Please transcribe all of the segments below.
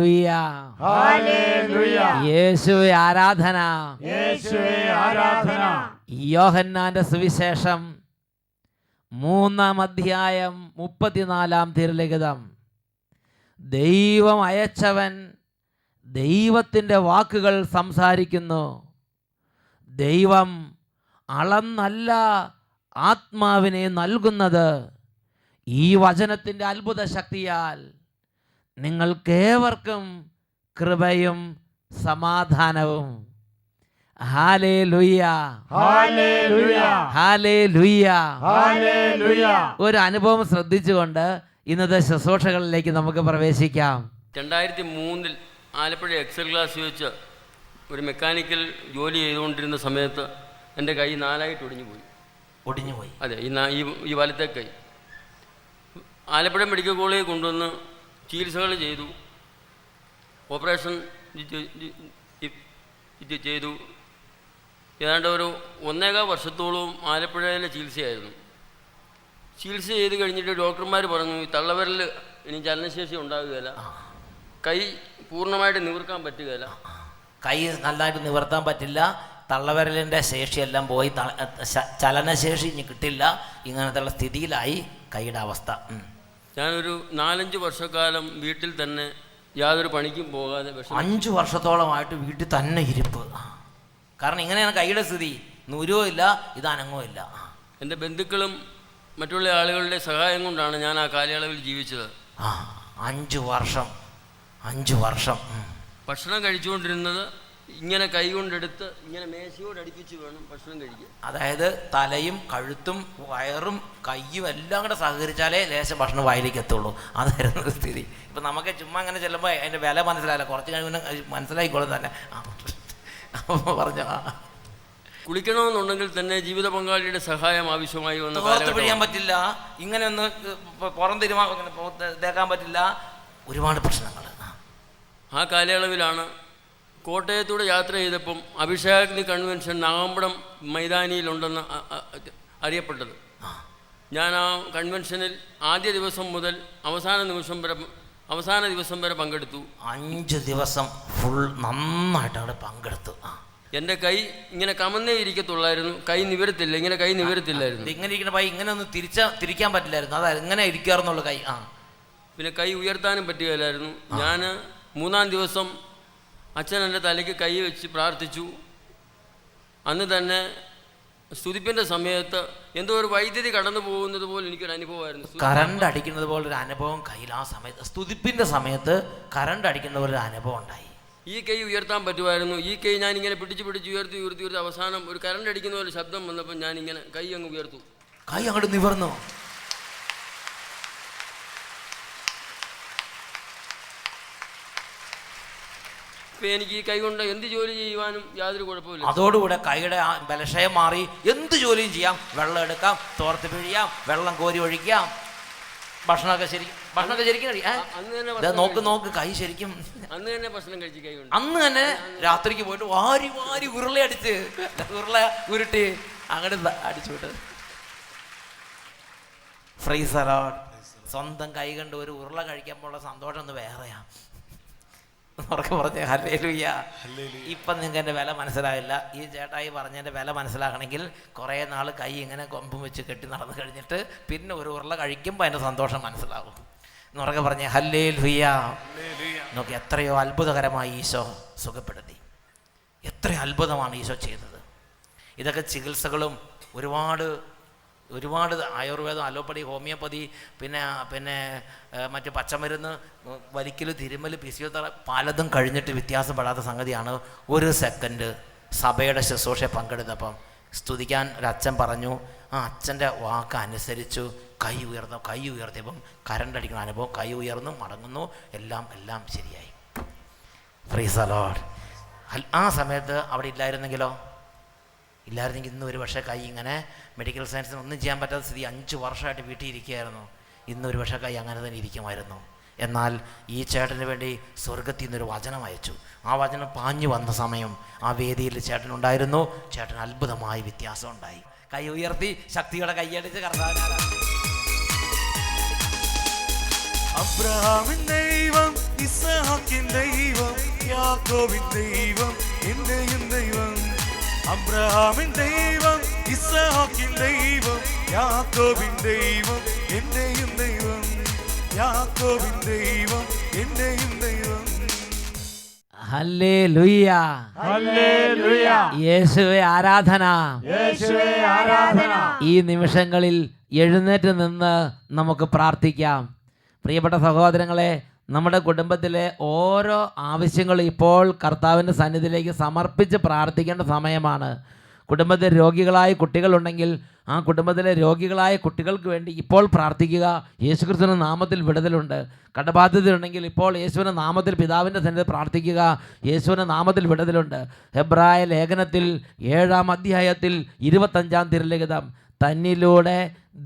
Hallelujah, hallelujah. യേശുവേ ആരാധന, യേശുവേ ആരാധന. യോഹന്നാന്റെ സുവിശേഷം 3-ാം അധ്യായം 34-ാം തിരുലിഖിതം. ദൈവം അയച്ചവൻ ദൈവത്തിൻ്റെ വാക്കുകൾ സംസാരിക്കുന്നു. ദൈവം അളന്നല്ല ആത്മാവിനെ നൽകുന്നത്. ഈ വചനത്തിൻ്റെ അത്ഭുത ശക്തിയാൽ നിങ്ങൾക്കേവർക്കും കൃപയും സമാധാനവും. Hallelujah, hallelujah, hallelujah, hallelujah. ഒരു അനുഭവം ശ്രദ്ധിച്ചുകൊണ്ട് ഇന്നത്തെ ശുശ്രൂഷകളിലേക്ക് നമുക്ക് പ്രവേശിക്കാം. 2003 ആലപ്പുഴ എക്സൽ ക്ലാസ് വെച്ച് ഒരു മെക്കാനിക്കൽ ജോലി ചെയ്തുകൊണ്ടിരുന്ന സമയത്ത് എൻ്റെ കൈ 4ആയിട്ട് ഒടിഞ്ഞുപോയി. അതെ, ഈ വലത്തെ കൈ ആലപ്പുഴ മെഡിക്കൽ കോളേജിൽ കൊണ്ടുവന്ന് ചികിത്സകൾ ചെയ്തു. ഓപ്പറേഷൻ ചെയ്തു. ഏതാണ്ട് ഒരു 1.25 വർഷത്തോളം ആലപ്പുഴയിലെ ചികിത്സയായിരുന്നു. ചികിത്സ ചെയ്ത് കഴിഞ്ഞിട്ട് ഡോക്ടർമാർ പറഞ്ഞു, ഈ തള്ളവിരൽ ഇനി ചലനശേഷി ഉണ്ടാകുകയില്ല, കൈ പൂർണ്ണമായിട്ട് നിവർക്കാൻ പറ്റുകയില്ല. കൈ നന്നായിട്ട് നിവർത്താൻ പറ്റില്ല, തള്ളവിരലിൻ്റെ ശേഷിയെല്ലാം പോയി, ചലനശേഷി ഇനി കിട്ടില്ല. ഇങ്ങനത്തെ സ്ഥിതിയിലായി കൈയുടെ അവസ്ഥ. ഞാനൊരു 4-5 വർഷക്കാലം വീട്ടിൽ തന്നെ യാതൊരു പണിക്കും പോകാതെ 5 വർഷത്തോളമായിട്ട് വീട്ടിൽ തന്നെ ഇരിപ്പ്. കാരണം ഇങ്ങനെയാണ് കൈയുടെ സ്ഥിതി. നൂരോ ഇല്ല, ഇത് അനങ്ങോ ഇല്ല. എൻ്റെ ബന്ധുക്കളും മറ്റുള്ള ആളുകളുടെ സഹായം കൊണ്ടാണ് ഞാൻ ആ കാലയളവിൽ ജീവിച്ചത്. 5 വർഷം ഭക്ഷണം കഴിച്ചുകൊണ്ടിരുന്നത് ഇങ്ങനെ കൈ കൊണ്ടെടുത്ത് ഇങ്ങനെ മേശയോട് അടുപ്പിച്ച് വേണം ഭക്ഷണം കഴിക്കാൻ. അതായത് തലയും കഴുത്തും വയറും കയ്യും എല്ലാം കൂടെ സഹകരിച്ചാലേ ലേശം ഭക്ഷണം വായിലേക്ക് എത്തുള്ളൂ. അതായിരുന്നു സ്ഥിതി. ഇപ്പം നമുക്ക് ചുമ്മാ അങ്ങനെ ചെല്ലുമ്പോൾ അതിൻ്റെ വില മനസ്സിലായില്ല, കുറച്ച് കഴിയുമ്പോൾ മനസ്സിലായിക്കോളും തന്നെ. പറഞ്ഞു കുളിക്കണമെന്നുണ്ടെങ്കിൽ തന്നെ ജീവിത പങ്കാളിയുടെ സഹായം ആവശ്യമായി വന്ന പിഴിയാൻ പറ്റില്ല, ഇങ്ങനെ ഒന്ന് പുറം തേക്കാൻ പറ്റില്ല, ഒരുപാട് പ്രശ്നങ്ങൾ. ആ കാലയളവിലാണ് കോട്ടയത്തൂടെ യാത്ര ചെയ്തപ്പം അഭിഷേകാഗ്നി കൺവെൻഷൻ നാഗമ്പടം മൈതാനിയിലുണ്ടെന്ന് അറിയപ്പെട്ടത്. ഞാൻ ആ കൺവെൻഷനിൽ ആദ്യ ദിവസം മുതൽ അവസാന ദിവസം വരെ പങ്കെടുത്തു. 5 ദിവസം ഫുൾ നന്നായിട്ട് അവിടെ പങ്കെടുത്തു. എൻ്റെ കൈ ഇങ്ങനെ കമന്നേ ഇരിക്കത്തുള്ളായിരുന്നു, കൈ നിവരത്തില്ല, ഇങ്ങനെ കൈ നിവരത്തില്ലായിരുന്നു. ഇങ്ങനെ ഇരിക്കുന്ന കൈ ഇങ്ങനെ ഒന്ന് തിരിക്കാൻ പറ്റില്ലായിരുന്നു, അതായത് ഇങ്ങനെ ഇരിക്കാറുന്നുള്ള കൈ. പിന്നെ കൈ ഉയർത്താനും പറ്റുകയില്ലായിരുന്നു. ഞാൻ 3-ാം ദിവസം അച്ഛൻ എൻ്റെ തലയ്ക്ക് കൈ വെച്ച് പ്രാർത്ഥിച്ചു. അന്ന് തന്നെ സ്തുതിപ്പിൻ്റെ സമയത്ത് എന്തോ ഒരു വൈദ്യുതി കടന്നു പോകുന്നത് പോലെ എനിക്കൊരു അനുഭവമായിരുന്നു. കറണ്ട് അടിക്കുന്നത് പോലൊരു അനുഭവം കയ്യിൽ ആ സമയത്ത്, സ്തുതിപ്പിൻ്റെ സമയത്ത് കറണ്ട് അടിക്കുന്ന പോലൊരു അനുഭവം ഉണ്ടായി. ഈ കൈ ഉയർത്താൻ പറ്റുമായിരുന്നു. ഈ കൈ ഞാനിങ്ങനെ പിടിച്ച് ഉയർത്തി അവസാനം ഒരു കറണ്ട് അടിക്കുന്ന പോലെ ശബ്ദം വന്നപ്പോൾ ഞാനിങ്ങനെ കൈ അങ്ങ് ഉയർത്തു. കൈ അങ്ങോട്ട് നിവർന്നു. എനിക്ക് ഈ കൈ കൊണ്ട് എന്ത് ജോലി ചെയ്യുവാനും യാതൊരു കുഴപ്പമില്ല. അതോടുകൂടെ കൈയുടെ ബലക്ഷയം മാറി എന്ത് ജോലിയും ചെയ്യാം. വെള്ളം എടുക്കാം, തോർത്ത് പിഴിയാം, വെള്ളം കോരി ഒഴിക്കാം, ഭക്ഷണമൊക്കെ ശരിക്കും കഴിയാം. നോക്ക് കൈ ശരിക്കും. അന്ന് തന്നെ ഭക്ഷണം കഴിച്ച് കൈ കൊണ്ട് അന്ന് തന്നെ രാത്രിക്ക് പോയിട്ട് വാരി ഉരുളയടിച്ച് ഉരുട്ടി അങ്ങോട്ട് അടിച്ചു വിട്ട്. ഫ്രീസറോട് സ്വന്തം കൈ കണ്ട് ഒരു ഉരുള കഴിക്കുമ്പോഴുള്ള സന്തോഷം ഒന്ന് വേറെയാ. ഉറക്കെ പറഞ്ഞ് ഹല്ലേലൂയ. ഇപ്പം നിങ്ങൾക്ക് എൻ്റെ വില മനസ്സിലാവില്ല. ഈ ചേട്ടായി പറഞ്ഞതിൻ്റെ വില മനസ്സിലാക്കണമെങ്കിൽ കുറേ നാൾ കൈ ഇങ്ങനെ കൊമ്പും വെച്ച് കെട്ടി നടന്നു കഴിഞ്ഞിട്ട് പിന്നെ ഒരു ഉരുള കഴിക്കുമ്പോൾ അതിൻ്റെ സന്തോഷം മനസ്സിലാവും. എന്നുറക്കെ പറഞ്ഞ് ഹല്ലേലൂയ. നോക്കി എത്രയോ അത്ഭുതകരമായി ഈശോ സുഖപ്പെടുത്തി. എത്രയോ അത്ഭുതമാണ് ഈശോ ചെയ്തത്. ഇതൊക്കെ ചികിത്സകളും ഒരുപാട് ആയുർവേദം, അലോപ്പതി, ഹോമിയോപ്പതി, പിന്നെ മറ്റ് പച്ചമരുന്ന്, വലിക്കൽ, തിരുമൽ, ഫിസിയോതെറാപ്പി പലതും കഴിഞ്ഞിട്ട് വ്യത്യാസപ്പെടാത്ത സംഗതിയാണ്. 1 സെക്കൻഡ് സഭയുടെ ശുശ്രൂഷയെ പങ്കെടുത്തപ്പം സ്തുതിക്കാൻ ഒരച്ഛൻ പറഞ്ഞു. ആ അച്ഛൻ്റെ വാക്ക് അനുസരിച്ചു കൈ ഉയർത്തിയപ്പം കറണ്ട് അടിക്കുന്ന അനുഭവം, കൈ ഉയർന്നു മടങ്ങുന്നു, എല്ലാം ശരിയായി. Praise the Lord. ആ സമയത്ത് അവിടെ ഇല്ലായിരുന്നെങ്കിൽ ഇന്ന് ഒരു പക്ഷേ കൈ ഇങ്ങനെ മെഡിക്കൽ സയൻസിന് ഒന്നും ചെയ്യാൻ പറ്റാത്ത സ്ഥിതി. 5 വർഷമായിട്ട് വീട്ടിൽ ഇരിക്കുകയായിരുന്നു. ഇന്നൊരു പക്ഷേ കൈ അങ്ങനെ തന്നെ ഇരിക്കുമായിരുന്നു. എന്നാൽ ഈ ചേട്ടന് വേണ്ടി സ്വർഗത്തിൽ നിന്നൊരു വചനം അയച്ചു. ആ വചനം പാഞ്ഞു വന്ന സമയം ആ വേദിയിൽ ചേട്ടനുണ്ടായിരുന്നു. ചേട്ടൻ അത്ഭുതമായ വ്യത്യാസം ഉണ്ടായി. കൈ ഉയർത്തി ശക്തിയോടെ കൈയടിച്ച് കർത്താവിനാണ്. അബ്രഹാമിൻ ദൈവം, ഇസ്ഹാക്കിൻ യാക്കോബിൻ ദൈവം എന്റെയും ദൈവം, അബ്രഹാമിൻ ദൈവം, ഇസ്ഹാക്കിൻ ദൈവം, യാക്കോബിൻ ദൈവം എന്റെയും ദൈവം, യാക്കോബിൻ ദൈവം എന്റെയും ദൈവം. ഹല്ലേലൂയ, ഹല്ലേലൂയ, യേശുവേ ആരാധന. യേശുവേ ആരാധന. ഈ നിമിഷങ്ങളിൽ എഴുന്നേറ്റ് നിന്ന് നമുക്ക് പ്രാർത്ഥിക്കാം. പ്രിയപ്പെട്ട സഹോദരങ്ങളെ, നമ്മുടെ കുടുംബത്തിലെ ഓരോ ആവശ്യങ്ങളും ഇപ്പോൾ കർത്താവിൻ്റെ സന്നിധിയിലേക്ക് സമർപ്പിച്ച് പ്രാർത്ഥിക്കേണ്ട സമയമാണ്. കുടുംബത്തിൽ രോഗികളായ കുട്ടികളുണ്ടെങ്കിൽ ആ കുടുംബത്തിലെ രോഗികളായ കുട്ടികൾക്ക് വേണ്ടി ഇപ്പോൾ പ്രാർത്ഥിക്കുക. യേശുക്രിസ്തുവിൻ്റെ നാമത്തിൽ വിടുതലുണ്ട്. കടബാധ്യതയുണ്ടെങ്കിൽ ഇപ്പോൾ യേശുവിൻ്റെ നാമത്തിൽ പിതാവിൻ്റെ സന്നിധിയിൽ പ്രാർത്ഥിക്കുക. യേശുവിൻ്റെ നാമത്തിൽ വിടുതലുണ്ട്. ഹെബ്രായ ലേഖനത്തിൽ 7-ാം അധ്യായത്തിൽ 25-ാം തിരുലിഖിതം, തന്നിലൂടെ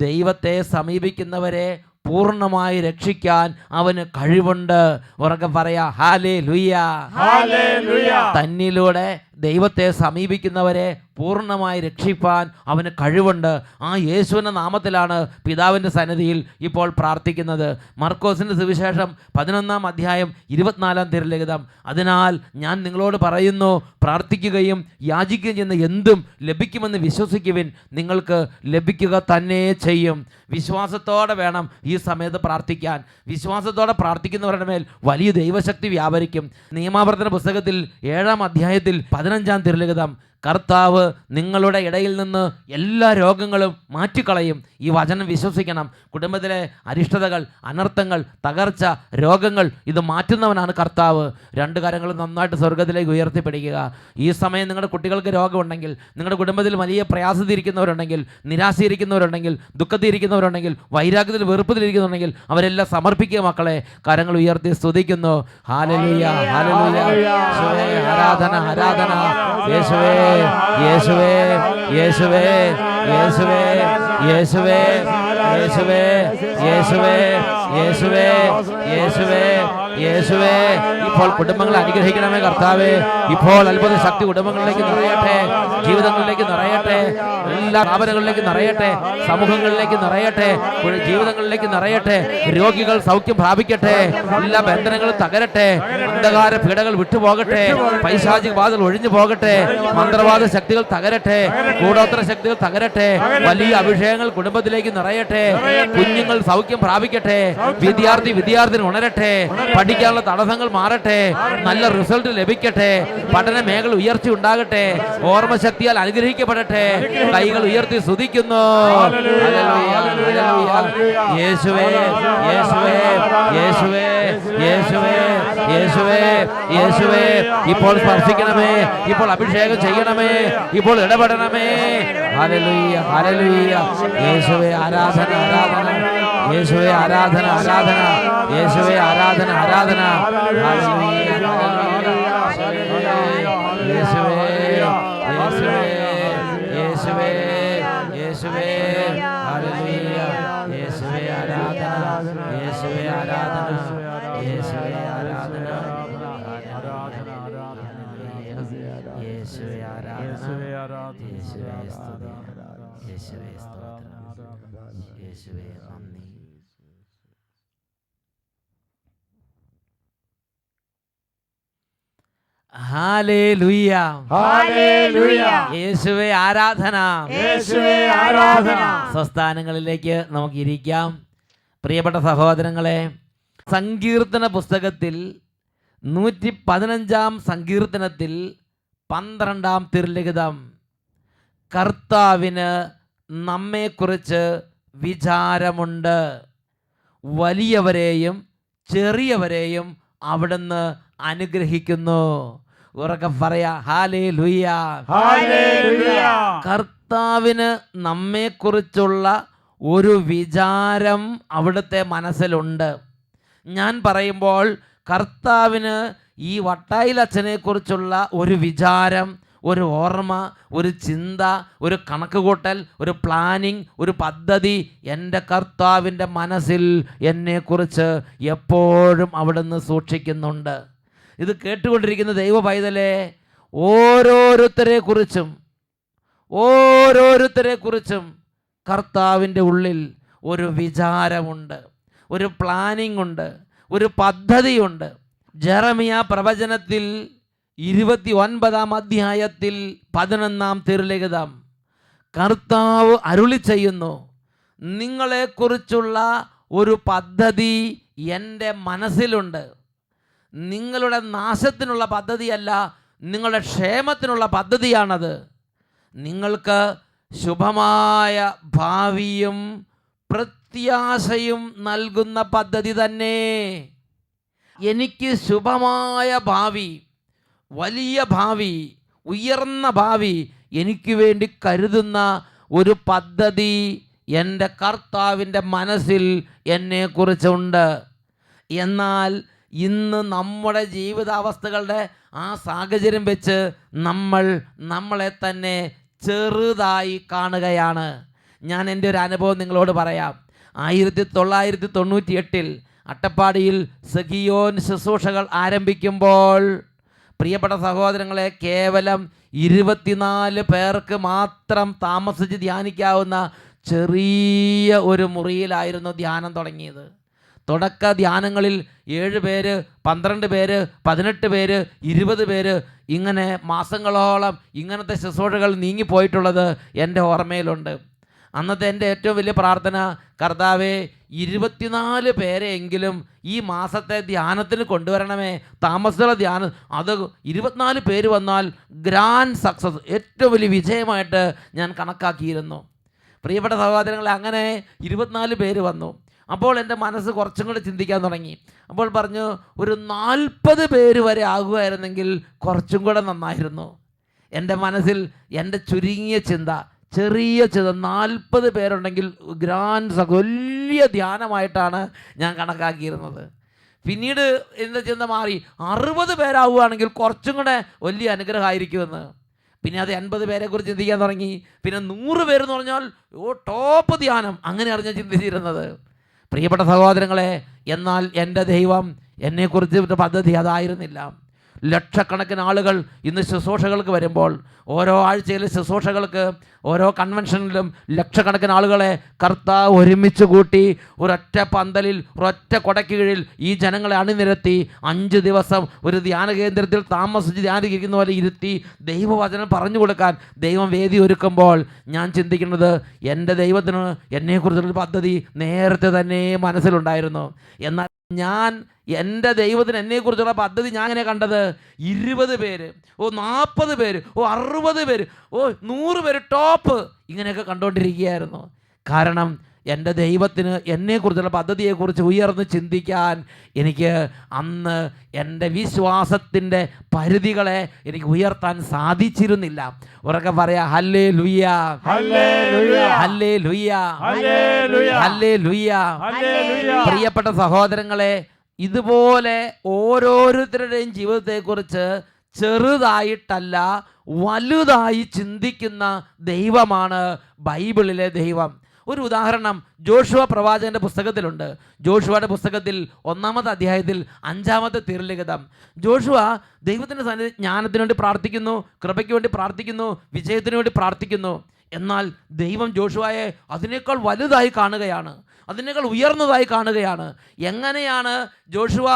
ദൈവത്തെ സമീപിക്കുന്നവരെ പൂർണ്ണമായി രക്ഷിക്കാൻ അവന് കഴിവുണ്ട്. ഉറക്കെ പറയാ, ഹല്ലേലൂയ, ഹല്ലേലൂയ. തന്നിലൂടെ ദൈവത്തെ സമീപിക്കുന്നവരെ പൂർണ്ണമായി രക്ഷിപ്പാൻ അവന് കഴിവുണ്ട്. ആ യേശുവിൻ്റെ നാമത്തിലാണ് പിതാവിൻ്റെ സന്നിധിയിൽ ഇപ്പോൾ പ്രാർത്ഥിക്കുന്നത്. മർക്കോസിൻ്റെ സുവിശേഷം 11-ാം അധ്യായം 24-ാം തിരുലിഖിതം, അതിനാൽ ഞാൻ നിങ്ങളോട് പറയുന്നു, പ്രാർത്ഥിക്കുകയും യാചിക്കുകയും ചെയ്യുന്ന എന്തും ലഭിക്കുമെന്ന് വിശ്വസിക്കുവിൻ, നിങ്ങൾക്ക് ലഭിക്കുക തന്നെ ചെയ്യും. വിശ്വാസത്തോടെ വേണം ഈ സമയത്ത് പ്രാർത്ഥിക്കാൻ. വിശ്വാസത്തോടെ പ്രാർത്ഥിക്കുന്നവരുടെ മേൽ വലിയ ദൈവശക്തി വ്യാപരിക്കും. നിയമാവർത്തന പുസ്തകത്തിൽ 7-ാം അധ്യായത്തിൽ 15-ാം തിരുലിഖിതം, കർത്താവ് നിങ്ങളുടെ ഇടയിൽ നിന്ന് എല്ലാ രോഗങ്ങളും മാറ്റിക്കളയും. ഈ വചനം വിശ്വസിക്കണം. കുടുംബത്തിലെ അരിഷ്ടതകൾ, അനർത്ഥങ്ങൾ, തകർച്ച, രോഗങ്ങൾ ഇത് മാറ്റുന്നവനാണ് കർത്താവ്. രണ്ട് കരങ്ങളും നന്നായിട്ട് സ്വർഗത്തിലേക്ക് ഉയർത്തിപ്പിടിക്കുക. ഈ സമയം നിങ്ങളുടെ കുട്ടികൾക്ക് രോഗമുണ്ടെങ്കിൽ, നിങ്ങളുടെ കുടുംബത്തിൽ വലിയ പ്രയാസത്തിരിക്കുന്നവരുണ്ടെങ്കിൽ, നിരാശയിരിക്കുന്നവരുണ്ടെങ്കിൽ, ദുഃഖത്തിരിക്കുന്നവരുണ്ടെങ്കിൽ, വൈരാഗ്യത്തിൽ വെറുപ്പത്തിലിരിക്കുന്നുണ്ടെങ്കിൽ അവരെല്ലാം സമർപ്പിക്കുക. മക്കളെ കരങ്ങൾ ഉയർത്തി സ്തുതിക്കുന്നു. ഹല്ലേലൂയ, ഹല്ലേലൂയ, യേശുവേ ആരാധന, ആരാധന, യേശുവേ, യേശുവേ, യേശുവേ, യേശുവേ, യേശുവേ, യേശുവേ, യേശുവേ, യേശുവേ, യേശുവേ, യേശുവേ. ഇപ്പോൾ കുടുംബങ്ങളെ അനുഗ്രഹിക്കണമേ കർത്താവേ. ഇപ്പോൾ അത്ഭുത ശക്തി കുടുംബങ്ങളിലേക്ക് നിറയട്ടെ, ജീവിതങ്ങളിലേക്ക് നിറയട്ടെ, എല്ലാ സ്ഥാപനങ്ങളിലേക്ക് നിറയട്ടെ, സമൂഹങ്ങളിലേക്ക് നിറയട്ടെ, ജീവിതങ്ങളിലേക്ക് നിറയട്ടെ. രോഗികൾ സൗഖ്യം പ്രാപിക്കട്ടെ, എല്ലാ ബന്ധനങ്ങളും തകരട്ടെ, അന്ധകാര പീഡകൾ വിട്ടുപോകട്ടെ, പൈശാചിക ബാധകൾ ഒഴിഞ്ഞു പോകട്ടെ, മന്ത്രവാദ ശക്തികൾ തകരട്ടെ, കൂടോത്ര ശക്തികൾ തകരട്ടെ, വലിയ അഭിഷേകങ്ങൾ കുടുംബത്തിലേക്ക് നിറയട്ടെ, കുഞ്ഞുങ്ങൾ സൗഖ്യം പ്രാപിക്കട്ടെ, വിദ്യാർത്ഥിനി ഉണരട്ടെ, പഠിക്കാനുള്ള തടസ്സങ്ങൾ മാറട്ടെ, നല്ല റിസൾട്ട് ലഭിക്കട്ടെ, പഠന മേഖല ഉയർച്ച ഉണ്ടാകട്ടെ, ഓർമ്മശക്തിയാൽ അനുഗ്രഹിക്കപ്പെടട്ടെ. കൈകൾ ഉയർത്തി സ്തുതിക്കുന്നു. യേശുവേ, യേശുവേ, യേശുവേ, യേശുവേ, യേശുവേ, യേശുവേ. ഇപ്പോൾ സ്പർശിക്കണമേ, ഇപ്പോൾ അഭിഷേകം ചെയ്യണമേ, ഇപ്പോൾ ഇടപെടണമേ. ഹല്ലേലൂയ, ഹല്ലേലൂയ, യേശുവേ ആരാധന, ആരാധന, യേശുവേ ആരാധന, ആരാധന, യേശുവേ ആരാധന, ആരാധന. ഹല്ലേലൂയ, ഹല്ലേലൂയ, യേശുവേ, യേശുവേ, യേശുവേ, യേശുവേ, ഹല്ലേലൂയ, യേശുവേ ആരാധന, യേശുവേ ആരാധന, യേശുവേ ആരാധന, യേശുവേ ആരാധന, യേശുവേ സ്തുതി, യേശുവേ സ്തോത്രം, യേശുവേ നന്ദി. ഹല്ലേലൂയ, ഹല്ലേലൂയ, യേശുവേ ആരാധന, യേശുവേ ആരാധന. സ്വസ്ഥാനങ്ങളിലേക്ക് നമുക്ക് ഇരിക്കാം. പ്രിയപ്പെട്ട സഹോദരങ്ങളെ, സങ്കീർത്തന പുസ്തകത്തിൽ 115-ാം സങ്കീർത്തനത്തിൽ 12-ാം തിരുലിഖിതം, കർത്താവിന് നമ്മെക്കുറിച്ച് വിചാരമുണ്ട്, വലിയവരെയും ചെറിയവരെയും അവിടുന്ന് അനുഗ്രഹിക്കുന്നു. ഉറക്കെ പറയാ, ഹല്ലേലൂയ, ഹല്ലേലൂയ. കർത്താവിന് നമ്മെക്കുറിച്ചുള്ള ഒരു വിചാരം അവിടുത്തെ മനസ്സിലുണ്ട്. ഞാൻ പറയുമ്പോൾ കർത്താവിന് ഈ വട്ടായിലച്ഛനെക്കുറിച്ചുള്ള ഒരു വിചാരം, ഒരു ഓർമ്മ, ഒരു ചിന്ത, ഒരു കണക്കുകൂട്ടൽ, ഒരു പ്ലാനിങ്, ഒരു പദ്ധതി എൻ്റെ കർത്താവിൻ്റെ മനസ്സിൽ എന്നെക്കുറിച്ച് എപ്പോഴും അവിടുന്ന് സൂക്ഷിക്കുന്നുണ്ട്. ഇത് കേട്ടുകൊണ്ടിരിക്കുന്ന ദൈവ പൈതലേ, ഓരോരുത്തരെക്കുറിച്ചും കർത്താവിൻ്റെ ഉള്ളിൽ ഒരു വിചാരമുണ്ട്, ഒരു പ്ലാനിംഗ് ഉണ്ട്, ഒരു പദ്ധതിയുണ്ട്. ജെറമിയ പ്രവചനത്തിൽ 29 അധ്യായത്തിൽ 11 തിരുലിഖിതം കർത്താവ് അരുളി ചെയ്യുന്നു, നിങ്ങളെക്കുറിച്ചുള്ള ഒരു പദ്ധതി എൻ്റെ മനസ്സിലുണ്ട്. നിങ്ങളുടെ നാശത്തിനുള്ള പദ്ധതിയല്ല, നിങ്ങളുടെ ക്ഷേമത്തിനുള്ള പദ്ധതിയാണത്. നിങ്ങൾക്ക് ശുഭമായ ഭാവിയും പ്രത്യാശയും നൽകുന്ന പദ്ധതി തന്നെ. എനിക്ക് ശുഭമായ ഭാവി, വലിയ ഭാവി, ഉയർന്ന ഭാവി എനിക്ക് വേണ്ടി കരുതുന്ന ഒരു പദ്ധതി എൻ്റെ കർത്താവിൻ്റെ മനസ്സിൽ എന്നെക്കുറിച്ചുണ്ട്. എന്നാൽ ഇന്ന് നമ്മുടെ ജീവിതാവസ്ഥകളുടെ ആ സാഹചര്യം വെച്ച് നമ്മളെ തന്നെ ചെറുതായി കാണുകയാണ്. ഞാൻ എൻ്റെ ഒരു അനുഭവം നിങ്ങളോട് പറയാം. 1998 അട്ടപ്പാടിയിൽ സഖിയോൻ ശുശ്രൂഷകൾ ആരംഭിക്കുമ്പോൾ, പ്രിയപ്പെട്ട സഹോദരങ്ങളെ, കേവലം 24 പേർക്ക് മാത്രം താമസിച്ച് ധ്യാനിക്കാവുന്ന ചെറിയ ഒരു മുറിയിലായിരുന്നു ധ്യാനം തുടങ്ങിയത്. തുടക്ക ധ്യാനങ്ങളിൽ 7 പേര്, 12 പേര്, 18 പേര്, 20 പേര്, ഇങ്ങനെ മാസങ്ങളോളം ഇങ്ങനത്തെ ശുശ്രൂഷകൾ നീങ്ങിപ്പോയിട്ടുള്ളത് എൻ്റെ ഓർമ്മയിലുണ്ട്. അന്നത്തെ എൻ്റെ ഏറ്റവും വലിയ പ്രാർത്ഥന, കർത്താവേ 24 പേരെയെങ്കിലും ഈ മാസത്തെ ധ്യാനത്തിന് കൊണ്ടുവരണമേ. താമസമുള്ള ധ്യാനം, അത് 24 പേര് വന്നാൽ ഗ്രാൻഡ് സക്സസ്, ഏറ്റവും വലിയ വിജയമായിട്ട് ഞാൻ കണക്കാക്കിയിരുന്നു. പ്രിയപ്പെട്ട സഹോദരങ്ങളെ, അങ്ങനെ 24 പേര് വന്നു. അപ്പോൾ എൻ്റെ മനസ്സ് കുറച്ചും കൂടെ ചിന്തിക്കാൻ തുടങ്ങി. അപ്പോൾ പറഞ്ഞു, ഒരു 40 പേര് വരെ ആകുമായിരുന്നെങ്കിൽ കുറച്ചും കൂടെ നന്നായിരുന്നു. എൻ്റെ മനസ്സിൽ എൻ്റെ ചുരുങ്ങിയ ചിന്ത, ചെറിയ ചിന്ത, 40 പേരുണ്ടെങ്കിൽ വലിയ ധ്യാനമായിട്ടാണ് ഞാൻ കണക്കാക്കിയിരുന്നത്. പിന്നീട് എൻ്റെ ചിന്ത മാറി, 60 പേരാവുകയാണെങ്കിൽ കുറച്ചും കൂടെ വലിയ അനുഗ്രഹമായിരിക്കുമെന്ന്. പിന്നെ അത് 80 പേരെക്കുറിച്ച് ചിന്തിക്കാൻ തുടങ്ങി. പിന്നെ 100 പേരെന്ന് പറഞ്ഞാൽ ടോപ്പ് ധ്യാനം, അങ്ങനെയാണ് ഞാൻ ചിന്തിച്ചിരുന്നത്. പ്രിയപ്പെട്ട സഹോദരങ്ങളെ, എന്നാൽ എൻ്റെ ദൈവം എന്നെക്കുറിച്ച് പദ്ധതി അതായിരുന്നില്ല. ലക്ഷക്കണക്കിന് ആളുകൾ ഇന്ന് ശുശ്രൂഷകൾക്ക് വരുമ്പോൾ, ഓരോ ആഴ്ചയിലെ ശുശ്രൂഷകൾക്ക്, ഓരോ കൺവെൻഷനിലും ലക്ഷക്കണക്കിന് ആളുകളെ കർത്താവ് ഒരുമിച്ച് കൂട്ടി ഒരൊറ്റ പന്തലിൽ, ഒരൊറ്റ കൊടയ്ക്ക് കീഴിൽ ഈ ജനങ്ങളെ അണിനിരത്തി 5 ദിവസം ഒരു ധ്യാന കേന്ദ്രത്തിൽ താമസിച്ച് ധ്യാനിക്കുന്ന പോലെ ഇരുത്തി ദൈവവചനം പറഞ്ഞു കൊടുക്കാൻ ദൈവം വേദി ഒരുക്കുമ്പോൾ ഞാൻ ചിന്തിക്കുന്നത്, എൻ്റെ ദൈവത്തിന് എന്നെക്കുറിച്ചുള്ളൊരു പദ്ധതി നേരത്തെ തന്നെ മനസ്സിലുണ്ടായിരുന്നു. എന്നാൽ എൻ്റെ ദൈവത്തിന് എന്നെക്കുറിച്ചുള്ള പദ്ധതി ഞാൻ എങ്ങനെ കണ്ടത്? 20 പേര്, 40 പേര്, 60 പേര്, 100 പേര് ടോപ്പ്, ഇങ്ങനെയൊക്കെ കണ്ടുകൊണ്ടിരിക്കുകയായിരുന്നു. കാരണം എൻ്റെ ദൈവത്തിന് എന്നെക്കുറിച്ചുള്ള പദ്ധതിയെക്കുറിച്ച് ഉയർന്ന് ചിന്തിക്കാൻ എനിക്ക് അന്ന് എൻ്റെ വിശ്വാസത്തിൻ്റെ പരിധികളെ എനിക്ക് ഉയർത്താൻ സാധിച്ചിരുന്നില്ല. ഉറക്കെ പറയാ, hallelujah, hallelujah, hallelujah, hallelujah, hallelujah. Hallelujah. പ്രിയപ്പെട്ട സഹോദരങ്ങളെ, ഇതുപോലെ ഓരോരുത്തരുടെയും ജീവിതത്തെക്കുറിച്ച് ചെറുതായിട്ടല്ല വലുതായി ചിന്തിക്കുന്ന ദൈവമാണ് ബൈബിളിലെ ദൈവം. ഒരു ഉദാഹരണം ജോഷുവ പ്രവാചകന്റെ പുസ്തകത്തിലുണ്ട്. ജോഷുവയുടെ പുസ്തകത്തിൽ 1-ാമത്തെ അധ്യായത്തിൽ 5-ാമത്തെ തിരുലിഖിതം. ജോഷുവ ദൈവത്തിൻ്റെ സന്നിധി ജ്ഞാനത്തിന് വേണ്ടി പ്രാർത്ഥിക്കുന്നു, കൃപയ്ക്ക് വേണ്ടി പ്രാർത്ഥിക്കുന്നു, വിജയത്തിന് വേണ്ടി പ്രാർത്ഥിക്കുന്നു. എന്നാൽ ദൈവം ജോഷുവയെ അതിനേക്കാൾ വലുതായി കാണുകയാണ്, അതിനേക്കാൾ ഉയർന്നതായി കാണുകയാണ്. എങ്ങനെയാണ് ജോഷുവ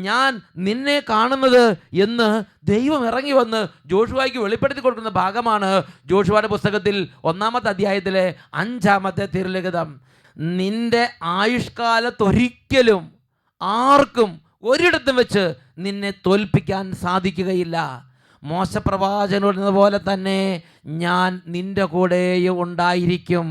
ഞാൻ നിന്നെ കാണുന്നത് എന്ന് ദൈവം ഇറങ്ങി വന്ന് ജോഷുവയ്ക്ക് വെളിപ്പെടുത്തി കൊടുക്കുന്ന ഭാഗമാണ് ജോഷുവയുടെ പുസ്തകത്തിൽ 1-ാമത്തെ അധ്യായത്തിലെ 5-ാമത്തെ തിരുലിഖിതം. നിന്റെ ആയുഷ്കാലത്തൊരിക്കലും ആർക്കും ഒരിടത്തും വെച്ച് നിന്നെ തോൽപ്പിക്കാൻ സാധിക്കുകയില്ല. മോശപ്രവാചകനോട് പോലെ തന്നെ ഞാൻ നിന്റെ കൂടെയും ഉണ്ടായിരിക്കും.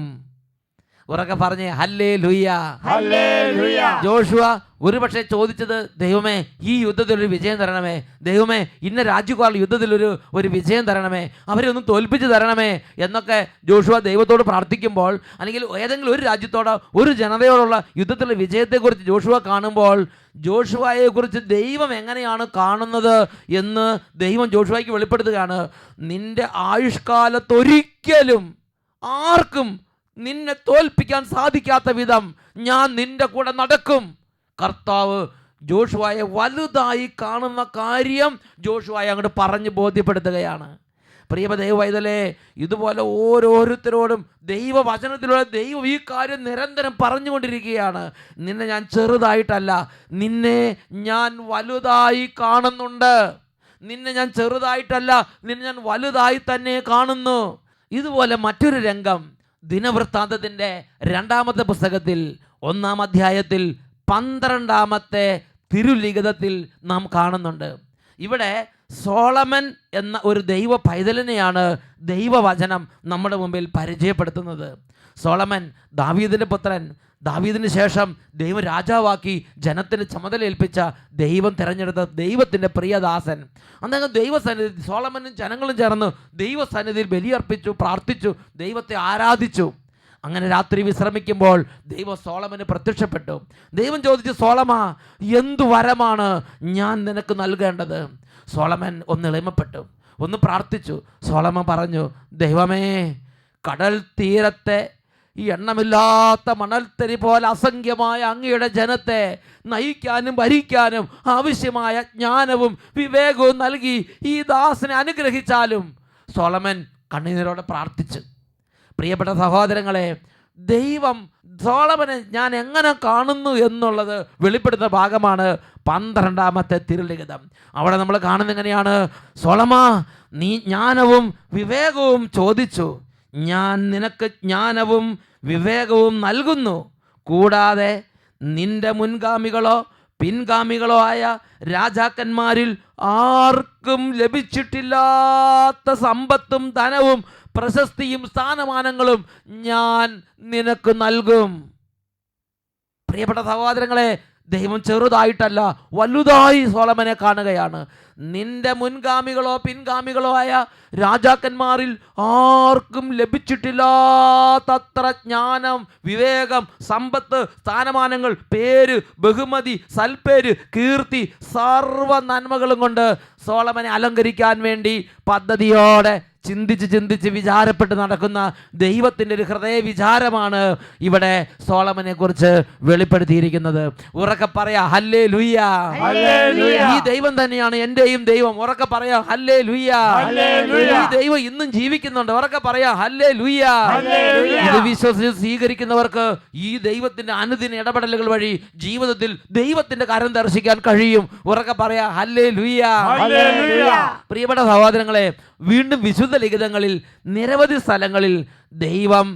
ഉറക്കെ പറഞ്ഞേ, ഹല്ലേലൂയ, ഹല്ലേലൂയ. ജോഷുവ ഒരുപക്ഷെ ചോദിച്ചത്, ദൈവമേ ഈ യുദ്ധത്തിലൊരു വിജയം തരണമേ, ദൈവമേ ഇന്ന രാജ്യക്കാരുടെ യുദ്ധത്തിലൊരു വിജയം തരണമേ, അവരെ ഒന്ന് തോൽപ്പിച്ച് തരണമേ എന്നൊക്കെ ജോഷുവ ദൈവത്തോട് പ്രാർത്ഥിക്കുമ്പോൾ, അല്ലെങ്കിൽ ഏതെങ്കിലും ഒരു രാജ്യത്തോടോ ഒരു ജനതയോടുള്ള യുദ്ധത്തിലുള്ള വിജയത്തെക്കുറിച്ച് ജോഷുവ കാണുമ്പോൾ, ജോഷുവയെക്കുറിച്ച് ദൈവം എങ്ങനെയാണ് കാണുന്നത് എന്ന് ദൈവം ജോഷുവയ്ക്ക് വെളിപ്പെടുത്തുകയാണ്. നിന്റെ ആയുഷ്കാലത്തൊരിക്കലും ആർക്കും നിന്നെ തോൽപ്പിക്കാൻ സാധിക്കാത്ത വിധം ഞാൻ നിന്റെ കൂടെ നടക്കും. കർത്താവ് ജോഷുവയെ വലുതായി കാണുന്ന കാര്യം ജോഷുവയെ അങ്ങോട്ട് പറഞ്ഞ് ബോധ്യപ്പെടുത്തുകയാണ്. പ്രിയ ദൈവവൈതലേ, ഇതുപോലെ ഓരോരുത്തരോടും ദൈവവചനത്തിലൂടെ ദൈവം ഈ കാര്യം നിരന്തരം പറഞ്ഞുകൊണ്ടിരിക്കുകയാണ്. നിന്നെ ഞാൻ ചെറുതായിട്ടല്ല, നിന്നെ ഞാൻ വലുതായി കാണുന്നുണ്ട്. നിന്നെ ഞാൻ ചെറുതായിട്ടല്ല, നിന്നെ ഞാൻ വലുതായി തന്നെ കാണുന്നു. ഇതുപോലെ മറ്റൊരു രംഗം ദിനവൃത്താന്തത്തിൻ്റെ 2-ാമത്തെ പുസ്തകത്തിൽ 1-ാം അധ്യായത്തിൽ 12-ാമത്തെ തിരുലിഖിതത്തിൽ നാം കാണുന്നുണ്ട്. ഇവിടെ സോളമൻ എന്ന ഒരു ദൈവ പൈതലിനെയാണ് ദൈവവചനം നമ്മുടെ മുമ്പിൽ പരിചയപ്പെടുത്തുന്നത്. സോളമൻ ദാവീദിൻ്റെ പുത്രൻ, ദാവീദിന് ശേഷം ദൈവം രാജാവാക്കി ജനത്തിന് ചുമതലയേൽപ്പിച്ച ദൈവം തിരഞ്ഞെടുത്ത ദൈവത്തിൻ്റെ പ്രിയദാസൻ. അദ്ദേഹം ദൈവസന്നിധി, സോളമനും ജനങ്ങളും ചേർന്ന് ദൈവസന്നിധിയിൽ ബലിയർപ്പിച്ചു, പ്രാർത്ഥിച്ചു, ദൈവത്തെ ആരാധിച്ചു. അങ്ങനെ രാത്രി വിശ്രമിക്കുമ്പോൾ ദൈവം സോളമന് പ്രത്യക്ഷപ്പെട്ടു. ദൈവം ചോദിച്ചു, സോളമാ, എന്തു വരമാണ് ഞാൻ നിനക്ക് നൽകേണ്ടത്? സോളമൻ ഒന്ന് എളിമപ്പെട്ടു, ഒന്ന് പ്രാർത്ഥിച്ചു. സോളമൻ പറഞ്ഞു, ദൈവമേ, കടൽ തീരത്തെ ഈ എണ്ണമില്ലാത്ത മണൽത്തരി പോലെ അസംഖ്യമായ അങ്ങയുടെ ജനത്തെ നയിക്കാനും ഭരിക്കാനും ആവശ്യമായ ജ്ഞാനവും വിവേകവും നൽകി ഈ ദാസനെ അനുഗ്രഹിച്ചാലും. സോളമൻ കണ്ണീരോടെ പ്രാർത്ഥിച്ചു. പ്രിയപ്പെട്ട സഹോദരങ്ങളെ, ദൈവം സോളമനെ ഞാൻ എങ്ങനെ കാണുന്നു എന്നുള്ളത് വെളിപ്പെടുത്തുന്ന ഭാഗമാണ് 12-ാമത്തെ തിരുലിഖിതം. അവിടെ നമ്മൾ കാണുന്നത് എങ്ങനെയാണ്? സോളമാ, നീ ജ്ഞാനവും വിവേകവും ചോദിച്ചു, ഞാൻ നിനക്ക് ജ്ഞാനവും വിവേകവും നൽകുന്നു. കൂടാതെ നിന്റെ മുൻഗാമികളോ പിൻഗാമികളോ ആയ രാജാക്കന്മാരിൽ ആർക്കും ലഭിച്ചിട്ടില്ലാത്ത സമ്പത്തും ധനവും പ്രശസ്തിയും സ്ഥാനമാനങ്ങളും ഞാൻ നിനക്ക് നൽകും. പ്രിയപ്പെട്ട സഹോദരങ്ങളെ, ദൈവം ചെറുതായിട്ടല്ല വലുതായി സോളമനെ കാണുകയാണ്. നിന്റെ മുൻഗാമികളോ പിൻഗാമികളോ ആയ രാജാക്കന്മാരിൽ ആർക്കും ലഭിച്ചിട്ടില്ലാത്തത്ര ജ്ഞാനം, വിവേകം, സമ്പത്ത്, സ്ഥാനമാനങ്ങൾ, പേര്, ബഹുമതി, സൽപ്പേര്, കീർത്തി, സർവ നന്മകളും കൊണ്ട് സോളമനെ അലങ്കരിക്കാൻ വേണ്ടി പദ്ധതിയോടെ ചിന്തിച്ച് വിചാരപ്പെട്ട് നടക്കുന്ന ദൈവത്തിൻ്റെ ഒരു ഹൃദയ വിചാരമാണ് ഇവിടെ സോളമനെ കുറിച്ച് വെളിപ്പെടുത്തിയിരിക്കുന്നത്. ഉറക്കെ പറയാ, ഹല്ലേലൂയ. ഈ ദൈവം തന്നെയാണ് എന്റെയും ദൈവം. ഉറക്കെ പറയാ, ഹല്ലേലൂയ. ഈ ദൈവം ഇന്നും ജീവിക്കുന്നുണ്ട്. ഉറക്കെ പറയാ, ഹല്ലേലൂയ. ഇത് വിശ്വസിച്ച് സ്വീകരിക്കുന്നവർക്ക് ഈ ദൈവത്തിന്റെ അനുദിന ഇടപെടലുകൾ വഴി ജീവിതത്തിൽ ദൈവത്തിന്റെ കരം ദർശിക്കാൻ കഴിയും. ഉറക്കെ പറയാ, ഹല്ലേലൂയ. പ്രിയപ്പെട്ട സഹോദരങ്ങളെ, വീണ്ടും വിശുദ്ധ ലിഖിതങ്ങളിൽ നിരവധി സ്ഥലങ്ങളിൽ ദൈവം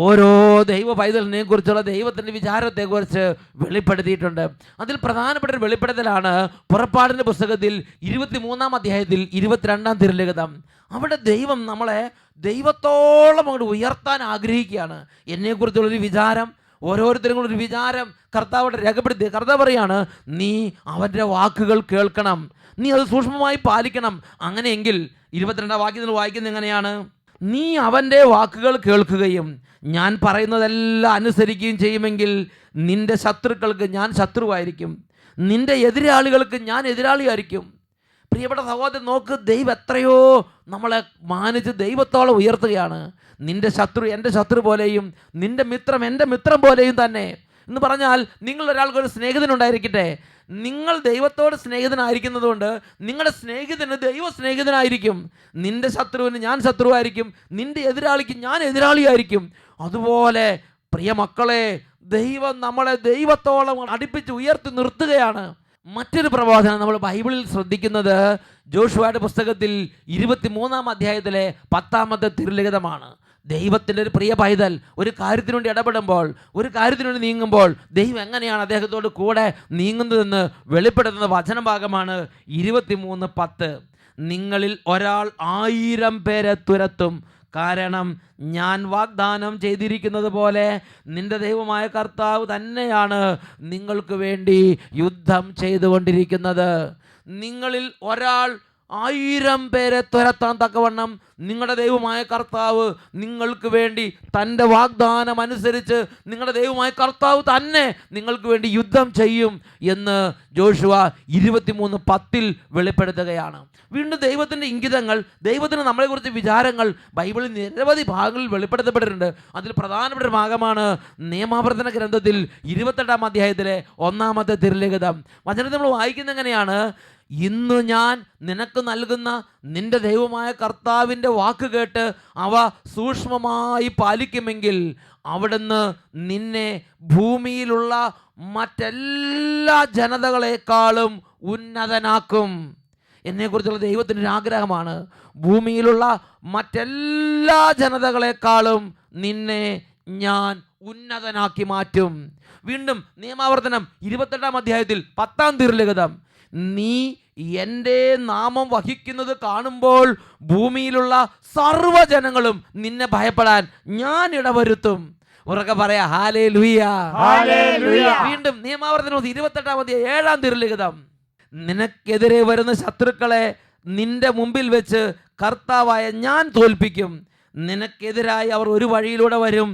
ഓരോ ദൈവ പൈതലിനെ കുറിച്ചുള്ള ദൈവത്തിൻ്റെ വിചാരത്തെക്കുറിച്ച് വെളിപ്പെടുത്തിയിട്ടുണ്ട്. അതിൽ പ്രധാനപ്പെട്ട ഒരു വെളിപ്പെടുത്തലാണ് പുറപ്പാടിൻ്റെ പുസ്തകത്തിൽ 23-ാം അധ്യായത്തിൽ 22-ാം തിരുലിഖിതം. അവിടെ ദൈവം നമ്മളെ ദൈവത്തോളം അങ്ങോട്ട് ഉയർത്താൻ ആഗ്രഹിക്കുകയാണ്. എന്നെക്കുറിച്ചുള്ളൊരു വിചാരം, ഓരോരുത്തരും കൂടെ ഒരു വിചാരം കർത്താവിടെ രേഖപ്പെടുത്തി. കർത്താവ് പറയാണ്, നീ അവൻ്റെ വാക്കുകൾ കേൾക്കണം, നീ അത് സൂക്ഷ്മമായി പാലിക്കണം. അങ്ങനെയെങ്കിൽ 22-ാം വാക്യത്തിൽ വായിക്കുന്നത് എങ്ങനെയാണ്? നീ അവൻ്റെ വാക്കുകൾ കേൾക്കുകയും ഞാൻ പറയുന്നതെല്ലാം അനുസരിക്കുകയും ചെയ്യുമെങ്കിൽ നിന്റെ ശത്രുക്കൾക്ക് ഞാൻ ശത്രുവായിരിക്കും, നിന്റെ എതിരാളികൾക്ക് ഞാൻ എതിരാളിയായിരിക്കും. പ്രിയപ്പെട്ട സഹോദരൻ, നോക്ക്, ദൈവം എത്രയോ നമ്മളെ മാനിച്ച് ദൈവത്തോളം ഉയർത്തുകയാണ്. നിന്റെ ശത്രു എൻ്റെ ശത്രു പോലെയും നിന്റെ മിത്രം എൻ്റെ മിത്രം പോലെയും തന്നെ എന്ന് പറഞ്ഞാൽ, നിങ്ങൾ ഒരാൾക്കൊരു സ്നേഹിതനുണ്ടായിരിക്കട്ടെ, നിങ്ങൾ ദൈവത്തോട് സ്നേഹിതനായിരിക്കുന്നത് കൊണ്ട് നിങ്ങളുടെ സ്നേഹിതന് ദൈവ സ്നേഹിതനായിരിക്കും. നിന്റെ ശത്രുവിന് ഞാൻ ശത്രുവായിരിക്കും, നിന്റെ എതിരാളിക്ക് ഞാൻ എതിരാളിയായിരിക്കും. അതുപോലെ പ്രിയ മക്കളെ, ദൈവം നമ്മളെ ദൈവത്തോളം അടുപ്പിച്ച് ഉയർത്തി നിർത്തുകയാണ്. മറ്റൊരു പ്രബോധനം നമ്മൾ ബൈബിളിൽ ശ്രദ്ധിക്കുന്നത് ജോഷുവയുടെ പുസ്തകത്തിൽ 23-ാം അധ്യായത്തിലെ 10-ാമത്തെ തിരുലിഖിതമാണ്. ദൈവത്തിൻ്റെ ഒരു പ്രിയ പൈതൽ ഒരു കാര്യത്തിനു വേണ്ടി ഇടപെടുമ്പോൾ, ഒരു കാര്യത്തിനു വേണ്ടി നീങ്ങുമ്പോൾ ദൈവം എങ്ങനെയാണ് അദ്ദേഹത്തോട് കൂടെ നീങ്ങുന്നതെന്ന് വെളിപ്പെടുത്തുന്ന വചനഭാഗമാണ് 23:10. നിങ്ങളിൽ ഒരാൾ 1000 പേരെ തുരത്തും, കാരണം ഞാൻ വാഗ്ദാനം ചെയ്തിരിക്കുന്നത് പോലെ നിന്റെ ദൈവമായ കർത്താവ് തന്നെയാണ് നിങ്ങൾക്ക് വേണ്ടി യുദ്ധം ചെയ്തുകൊണ്ടിരിക്കുന്നത്. നിങ്ങളിൽ ഒരാൾ 1000 പേരെ തുരത്താൻ തക്കവണ്ണം നിങ്ങളുടെ ദൈവമായ കർത്താവ് നിങ്ങൾക്ക് വേണ്ടി തൻ്റെ വാഗ്ദാനം അനുസരിച്ച് നിങ്ങളുടെ ദൈവമായ കർത്താവ് തന്നെ നിങ്ങൾക്ക് വേണ്ടി യുദ്ധം ചെയ്യും എന്ന് ജോഷുവ 23:10 വെളിപ്പെടുത്തുകയാണ്. വീണ്ടും ദൈവത്തിൻ്റെ ഇംഗിതങ്ങൾ, ദൈവത്തിന് നമ്മളെക്കുറിച്ച് വിചാരങ്ങൾ ബൈബിളിൽ നിരവധി ഭാഗങ്ങളിൽ വെളിപ്പെടുത്തപ്പെട്ടിട്ടുണ്ട്. അതിൽ പ്രധാനപ്പെട്ട ഒരു ഭാഗമാണ് നിയമാവർത്തന ഗ്രന്ഥത്തിൽ 28-ാം അധ്യായത്തിലെ 1-ാമത്തെ തിരുലിഖിതം. വചനത്തിൽ നമ്മൾ വായിക്കുന്നത് എങ്ങനെയാണ്? ഇന്നു ഞാൻ നിനക്ക് നൽകുന്ന നിന്റെ ദൈവമായ കർത്താവിൻ്റെ വാക്ക് കേട്ട് അവ സൂക്ഷ്മമായി പാലിക്കുമെങ്കിൽ അവിടുന്ന് നിന്നെ ഭൂമിയിലുള്ള മറ്റെല്ലാ ജനതകളെക്കാളും ഉന്നതനാക്കും. എന്നെക്കുറിച്ചുള്ള ദൈവത്തിൻ്റെ ഒരു ആഗ്രഹമാണ്. ഭൂമിയിലുള്ള മറ്റെല്ലാ ജനതകളെക്കാളും നിന്നെ ഞാൻ ഉന്നതനാക്കി മാറ്റും. വീണ്ടും നിയമാവർത്തനം 28-ാം അധ്യായത്തിൽ 10-ാം തിരുലിഖിതം, നീ എൻ്റെ നാമം വഹിക്കുന്നത് കാണുമ്പോൾ ഭൂമിയിലുള്ള സർവ്വജനങ്ങളും നിന്നെ ഭയപ്പെടാൻ ഞാൻ ഇടവരുത്തും. ഉറക്കെ പറയാ ഹല്ലേലൂയ. വീണ്ടും നിയമാവർത്തനം 28-ാം അധ്യായം 7-ാം തിരുലിഖിതം, നിനക്കെതിരെ വരുന്ന ശത്രുക്കളെ നിന്റെ മുമ്പിൽ വെച്ച് കർത്താവായ ഞാൻ തോൽപ്പിക്കും. നിനക്കെതിരായി അവർ ഒരു വഴിയിലൂടെ വരും,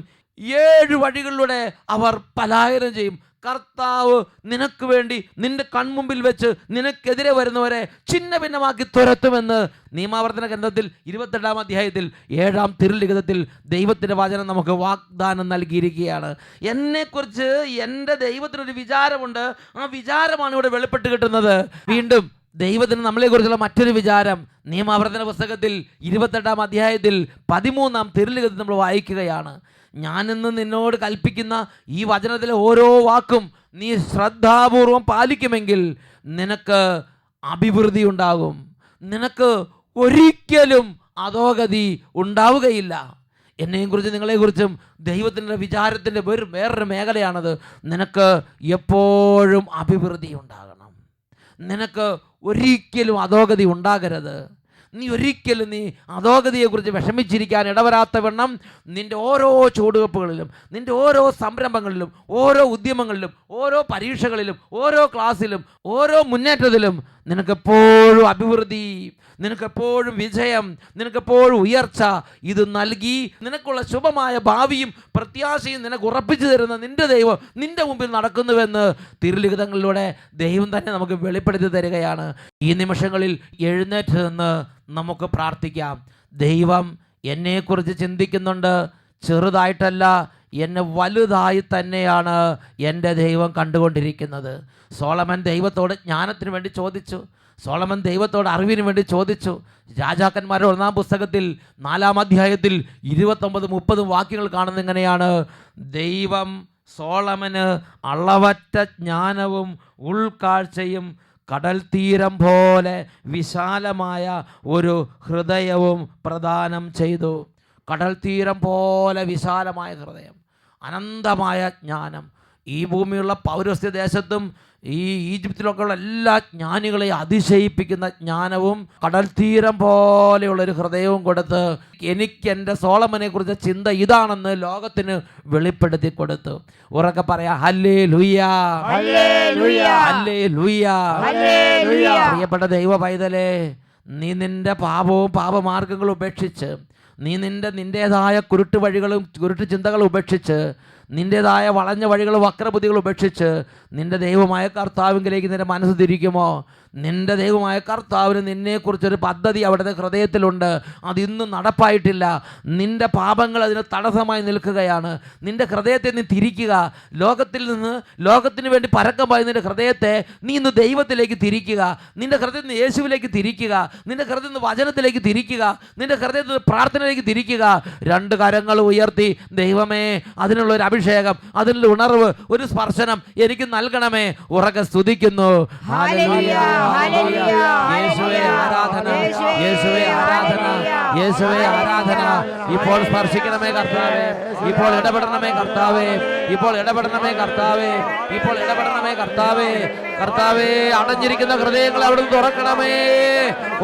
7 വഴികളിലൂടെ അവർ പലായനം ചെയ്യും. കർത്താവ് നിനക്ക് വേണ്ടി നിന്റെ കൺമുമ്പിൽ വെച്ച് നിനക്കെതിരെ വരുന്നവരെ ഛിന്ന ഭിന്നമാക്കി തുരത്തുമെന്ന് നിയമാവർത്തന ഗ്രന്ഥത്തിൽ 28-ാം അധ്യായത്തിൽ 7-ാം തിരുലിഖിതത്തിൽ ദൈവത്തിൻ്റെ വചനം നമുക്ക് വാഗ്ദാനം നൽകിയിരിക്കുകയാണ്. എന്നെക്കുറിച്ച് എൻ്റെ ദൈവത്തിനൊരു വിചാരമുണ്ട്. ആ വിചാരമാണ് ഇവിടെ വെളിപ്പെട്ട് കിട്ടുന്നത്. വീണ്ടും ദൈവത്തിന് നമ്മളെക്കുറിച്ചുള്ള മറ്റൊരു വിചാരം നിയമാവർത്തന പുസ്തകത്തിൽ 28-ാം അധ്യായത്തിൽ 13-ാം തിരുലിഖിതത്തിൽ നമ്മൾ വായിക്കുകയാണ്. ഞാനിന്ന് നിന്നോട് കൽപ്പിക്കുന്ന ഈ വചനത്തിലെ ഓരോ വാക്കും നീ ശ്രദ്ധാപൂർവം പാലിക്കുമെങ്കിൽ നിനക്ക് അഭിവൃദ്ധി ഉണ്ടാകും, നിനക്ക് ഒരിക്കലും അധോഗതി ഉണ്ടാവുകയില്ല. എന്നെക്കുറിച്ച് നിങ്ങളെക്കുറിച്ചും ദൈവത്തിൻ്റെ വിചാരത്തിൻ്റെ വേറൊരു മേഖലയാണത്. നിനക്ക് എപ്പോഴും അഭിവൃദ്ധി ഉണ്ടാകണം, നിനക്ക് ഒരിക്കലും അധോഗതി ഉണ്ടാകരുത്. നീ ഒരിക്കലും അധോഗതിയെക്കുറിച്ച് വിഷമിച്ചിരിക്കാൻ ഇടവരാത്ത വണ്ണം നിൻ്റെ ഓരോ ചുവടുവെപ്പുകളിലും, നിൻ്റെ ഓരോ സംരംഭങ്ങളിലും, ഓരോ ഉദ്യമങ്ങളിലും, ഓരോ പരീക്ഷകളിലും, ഓരോ ക്ലാസ്സിലും, ഓരോ മുന്നേറ്റത്തിലും നിനക്കെപ്പോഴും അഭിവൃദ്ധി, നിനക്കെപ്പോഴും വിജയം, നിനക്കെപ്പോഴും ഉയർച്ച ഇത് നൽകി നിനക്കുള്ള ശുഭമായ ഭാവിയും പ്രത്യാശയും നിനക്ക് ഉറപ്പിച്ചു തരുന്ന നിൻ്റെ ദൈവം നിൻ്റെ മുമ്പിൽ നടക്കുന്നുവെന്ന് തിരുലിഖിതങ്ങളിലൂടെ ദൈവം തന്നെ നമുക്ക് വെളിപ്പെടുത്തി തരികയാണ്. ഈ നിമിഷങ്ങളിൽ എഴുന്നേറ്റ് നിന്ന് നമുക്ക് പ്രാർത്ഥിക്കാം. ദൈവം എന്നെക്കുറിച്ച് ചിന്തിക്കുന്നുണ്ട്. ചെറുതായിട്ടല്ല, എന്നെ വലുതായി തന്നെയാണ് എൻ്റെ ദൈവം കണ്ടുകൊണ്ടിരിക്കുന്നത്. സോളമൻ ദൈവത്തോട് ജ്ഞാനത്തിന് വേണ്ടി ചോദിച്ചു, സോളമൻ ദൈവത്തോട് അറിവിന് വേണ്ടി ചോദിച്ചു. രാജാക്കന്മാരുടെ 1-ാം പുസ്തകത്തിൽ 4-ാം അധ്യായത്തിൽ 29-30 വാക്യങ്ങൾ കാണുന്നത് ഇങ്ങനെയാണ്: ദൈവം സോളമന് അളവറ്റ ജ്ഞാനവും ഉൾക്കാഴ്ചയും കടൽ തീരം പോലെ വിശാലമായ ഒരു ഹൃദയവും പ്രദാനം ചെയ്തു. കടൽ തീരം പോലെ വിശാലമായ ഹൃദയം, അനന്തമായ ജ്ഞാനം. ഈ ഭൂമിയുള്ള പൗരസ്ത്യ ദേശത്തും ഈ ഈജിപ്തിലൊക്കെയുള്ള എല്ലാ ജ്ഞാനികളെയും അതിശയിപ്പിക്കുന്ന ജ്ഞാനവും കടൽ തീരം പോലെയുള്ളൊരു ഹൃദയവും കൊടുത്ത് എനിക്ക് എൻ്റെ സോളമനെ കുറിച്ച് ചിന്ത ഇതാണെന്ന് ലോകത്തിന് വെളിപ്പെടുത്തി കൊടുത്തു. ഉറക്കെ പറയാ ഹല്ലേലൂയ, ഹല്ലേലൂയ. പ്രിയപ്പെട്ട ദൈവ പൈതലേ, നീ നിന്റെ പാപവും പാപമാർഗങ്ങളും ഉപേക്ഷിച്ച്, നീ നിൻ്റേതായ കുരുട്ട് വഴികളും കുരുട്ട് ചിന്തകളും ഉപേക്ഷിച്ച്, നിൻ്റേതായ വളഞ്ഞ വഴികളും വക്രബുദ്ധികളും ഉപേക്ഷിച്ച് നിൻ്റെ ദൈവമായ കർത്താവിലേക്ക് നിൻ്റെ മനസ്സ് തിരിക്കുമോ? നിൻ്റെ ദൈവമായ കർത്താവിന് നിന്നെക്കുറിച്ചൊരു പദ്ധതി അവിടുത്തെ ഹൃദയത്തിലുണ്ട്. അതിന്നും നടപ്പായിട്ടില്ല. നിൻ്റെ പാപങ്ങൾ അതിന് തടസ്സമായി നിൽക്കുകയാണ്. നിൻ്റെ ഹൃദയത്തെ നീ തിരിക്കുക. ലോകത്തിൽ നിന്ന് ലോകത്തിന് വേണ്ടി പരക്കമായി നിൻ്റെ ഹൃദയത്തെ നീ ഇന്ന് ദൈവത്തിലേക്ക് തിരിക്കുക. നിൻ്റെ ഹൃദയത്തിൽ നിന്ന് യേശുവിലേക്ക് തിരിക്കുക. നിൻ്റെ ഹൃദയത്തിൽ നിന്ന് വചനത്തിലേക്ക് തിരിക്കുക. നിൻ്റെ ഹൃദയത്തിൽ നിന്ന് പ്രാർത്ഥനയിലേക്ക് തിരിക്കുക. 2 കരങ്ങൾ ഉയർത്തി, ദൈവമേ, അതിനുള്ളൊരു അഭിഷേകം, അതിനുള്ള ഉണർവ്, ഒരു സ്പർശനം എനിക്ക് നൽകണമേ. ഉറക്കെ സ്തുതിക്കുന്നു. ഹല്ലേലൂയ, യേശുവേ ആരാധന, യേശുവേ ആരാധന, യേശുവേ ആരാധന. ഇപ്പോൾ സ്പർശിക്കണമേ കർത്താവേ, ഇപ്പോൾ ഇടപെടണമേ കർത്താവേ, ഇപ്പോൾ ഇടപെടണമേ കർത്താവേ, ഇപ്പോൾ ഇടപെടണമേ കർത്താവേ. കർത്താവേ, അടഞ്ഞിരിക്കുന്ന ഹൃദയങ്ങൾ അവിടുന്ന് തുറക്കണമേ.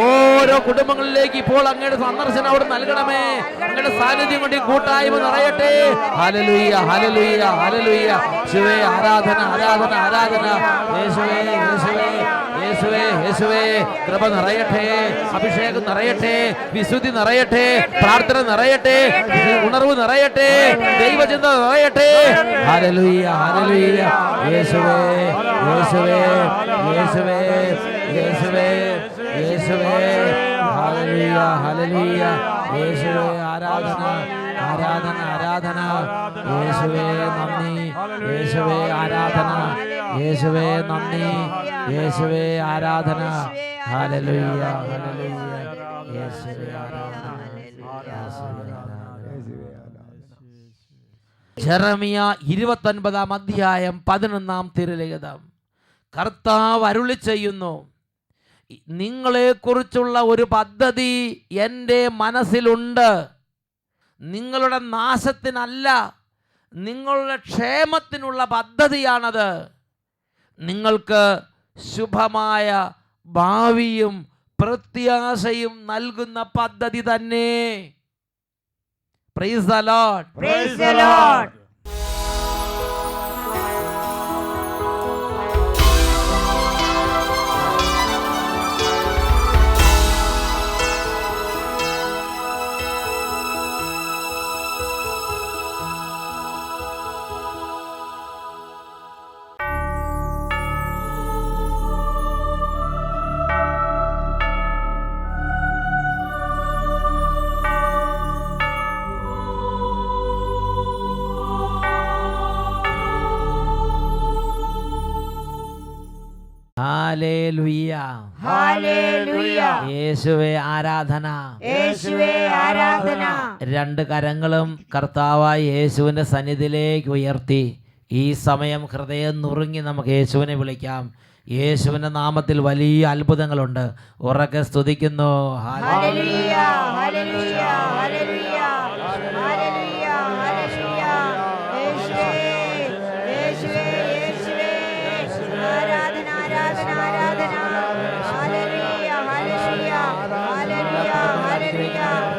ഓരോ കുടുംബങ്ങളിലേക്ക് ഇപ്പോൾ അങ്ങയുടെ സന്ദർശനം അവിടെ നൽകണമേ. അങ്ങയുടെ സാന്നിധ്യം കൊണ്ട് ഈ കൂട്ടായ്മ നിറയട്ടെ. Hallelujah, hallelujah, hallelujah. യേശുവേ ആരാധന, ആരാധന, ആരാധന. യേശുവേ, യേശുവേ, യേശുവേ, യേശുവേ. കൃപ നിറയട്ടെ, അഭിഷേകം നിറയട്ടെ, വിശുദ്ധി നിറയട്ടെ, പ്രാർത്ഥന നിറയട്ടെ, ഉണർവ് നിറയട്ടെ, ദൈവചിന്ത നിറയട്ടെ. Hallelujah, hallelujah. യേശുവേ, യേശുവേ, യേശുവേ, യേശുവേ, യേശുവേ. Hallelujah, hallelujah. യേശുവേ ആരാധന, ആരാധന, ആരാധന. യേശുവേ നന്ദി, യേശുവേ ആരാധന, യേശുവേ നന്ദി, യേശുവേ ആരാധന. Hallelujah, hallelujah. യേശുവേ ആരാധന, യേശുവേ ആരാധന. ജെറമിയ 29-ാം അധ്യായം 11-ാം തിരുലിഖിതം. കർത്താവ് അരുളി ചെയ്യുന്നു, നിങ്ങളെക്കുറിച്ചുള്ള ഒരു പദ്ധതി എൻ്റെ മനസ്സിലുണ്ട്. നിങ്ങളുടെ നാശത്തിനല്ല, നിങ്ങളുടെ ക്ഷേമത്തിനുള്ള പദ്ധതിയാണത്. നിങ്ങൾക്ക് ശുഭമായ ഭാവിയും പ്രത്യാശയും നൽകുന്ന പദ്ധതി തന്നെ. Praise the Lord. Praise the Lord. Hallelujah. Hallelujah. യേശുവേ ആരാധന. യേശുവേ ആരാധന. രണ്ട് കരങ്ങളും കർത്താവായ യേശുവിൻ്റെ സന്നിധിയിലേക്ക് ഉയർത്തി ഈ സമയം ഹൃദയം നുറുങ്ങി നമുക്ക് യേശുവിനെ വിളിക്കാം. യേശുവിൻ്റെ നാമത്തിൽ വലിയ അത്ഭുതങ്ങളുണ്ട്. ഉറക്കെ സ്തുതിക്കുന്നു. Hallelujah. Hallelujah. Hallelujah. Hallelujah. Hallelujah. യേശുവേ, യേശുവേ, യേശുവേ. ആരാധന, ആരാധന, ആരാധന. Hallelujah. Hallelujah. Hallelujah. Hallelujah.